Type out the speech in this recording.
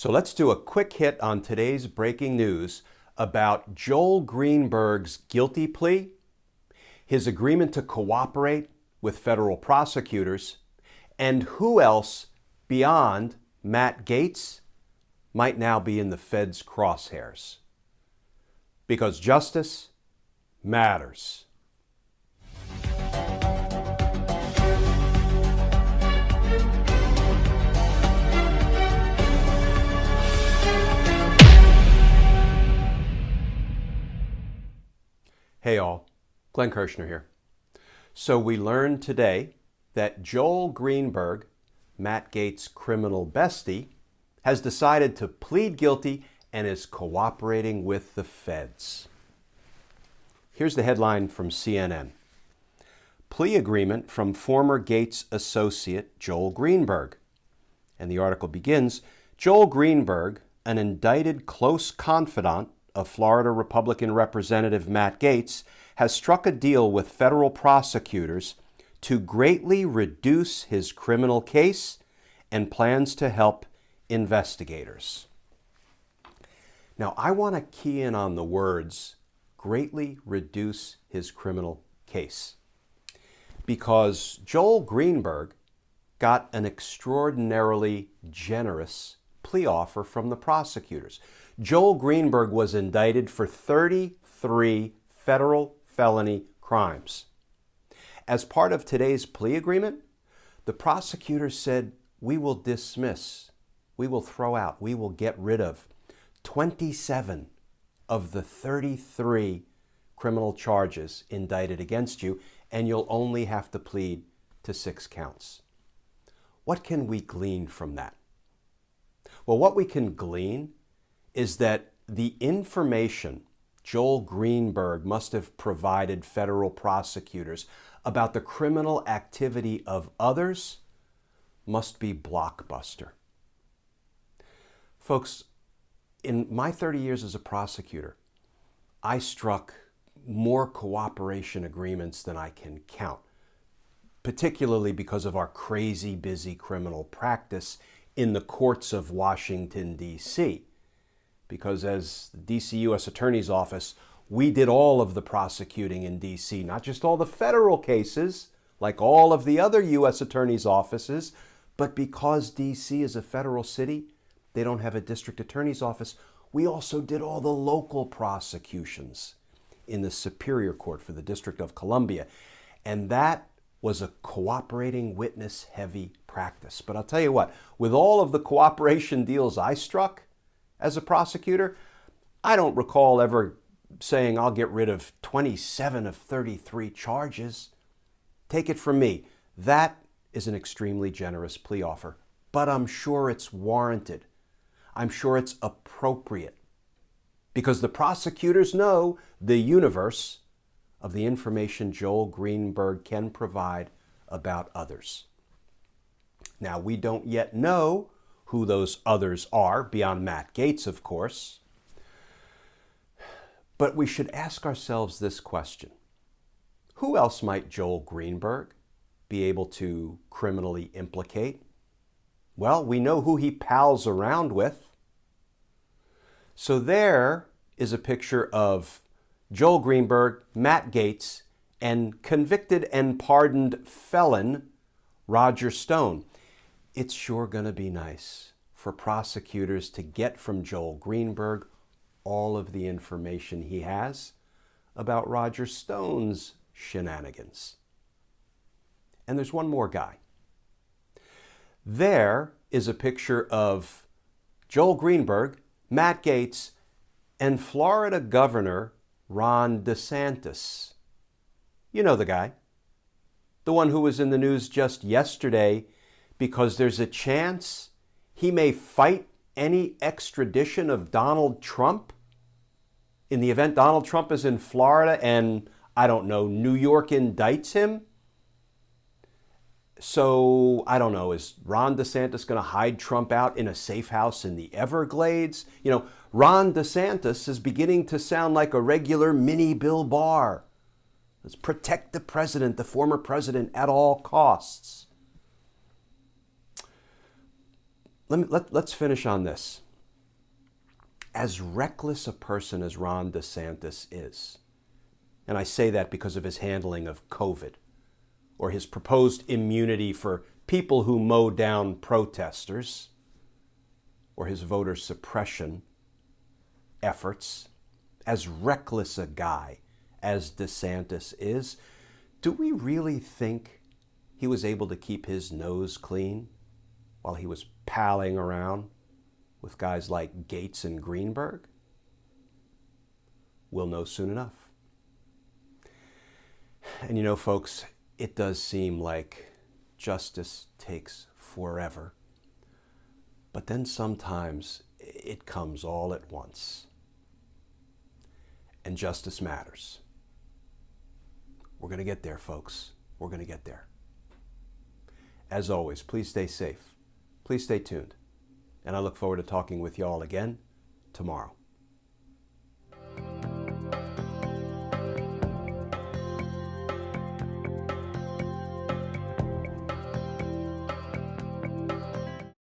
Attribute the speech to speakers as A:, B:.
A: So let's do a quick hit on today's breaking news about Joel Greenberg's guilty plea, his agreement to cooperate with federal prosecutors, and who else beyond Matt Gaetz might now be in the Fed's crosshairs. Because justice matters. Hey all, Glenn Kirshner here. So we learned today that Joel Greenberg, Matt Gaetz' criminal bestie, has decided to plead guilty and is cooperating with the feds. Here's the headline from CNN. Plea agreement from former Gaetz associate Joel Greenberg. And the article begins, Joel Greenberg, an indicted close confidant of Florida Republican Representative Matt Gaetz, has struck a deal with federal prosecutors to greatly reduce his criminal case and plans to help investigators. Now, I want to key in on the words greatly reduce his criminal case, because Joel Greenberg got an extraordinarily generous plea offer from the prosecutors. Joel Greenberg was indicted for 33 federal felony crimes. As part of today's plea agreement, the prosecutors said, we will dismiss, we will throw out, we will get rid of 27 of the 33 criminal charges indicted against you, and you'll only have to plead to 6 counts. What can we glean from that? Well, what we can glean is that the information Joel Greenberg must have provided federal prosecutors about the criminal activity of others must be blockbuster. Folks, in my 30 years as a prosecutor, I struck more cooperation agreements than I can count, particularly because of our crazy busy criminal practice in the courts of Washington, D.C. Because as the D.C. U.S. Attorney's Office, we did all of the prosecuting in D.C., not just all the federal cases, like all of the other U.S. Attorney's offices, but because D.C. is a federal city, they don't have a district attorney's office, we also did all the local prosecutions in the Superior Court for the District of Columbia. And that was a cooperating witness-heavy practice. But I'll tell you what, with all of the cooperation deals I struck as a prosecutor, I don't recall ever saying I'll get rid of 27 of 33 charges. Take it from me, that is an extremely generous plea offer, but I'm sure it's warranted. I'm sure it's appropriate, because the prosecutors know the universe of the information Joel Greenberg can provide about others. Now, we don't yet know who those others are, beyond Matt Gaetz, of course, but we should ask ourselves this question. Who else might Joel Greenberg be able to criminally implicate? Well, we know who he pals around with. So there is a picture of Joel Greenberg, Matt Gaetz, and convicted and pardoned felon Roger Stone. It's sure going to be nice for prosecutors to get from Joel Greenberg all of the information he has about Roger Stone's shenanigans. And there's one more guy. There is a picture of Joel Greenberg, Matt Gaetz, and Florida Governor Ron DeSantis. You know the guy. The one who was in the news just yesterday because there's a chance he may fight any extradition of Donald Trump in the event Donald Trump is in Florida and, I don't know, New York indicts him. So, I don't know, is Ron DeSantis going to hide Trump out in a safe house in the Everglades? You know, Ron DeSantis is beginning to sound like a regular mini Bill Barr. Let's protect the president, the former president, at all costs. Let's finish on this. as reckless a person as Ron DeSantis is, and I say that because of his handling of COVID, or his proposed immunity for people who mow down protesters, or his voter suppression efforts, as reckless a guy as DeSantis is, do we really think he was able to keep his nose clean while he was palling around with guys like Gaetz and Grenberg? We'll know soon enough. And you know, folks, it does seem like justice takes forever. But then sometimes it comes all at once. And justice matters. We're going to get there, folks. We're going to get there. As always, please stay safe. Please stay tuned. And I look forward to talking with you all again tomorrow.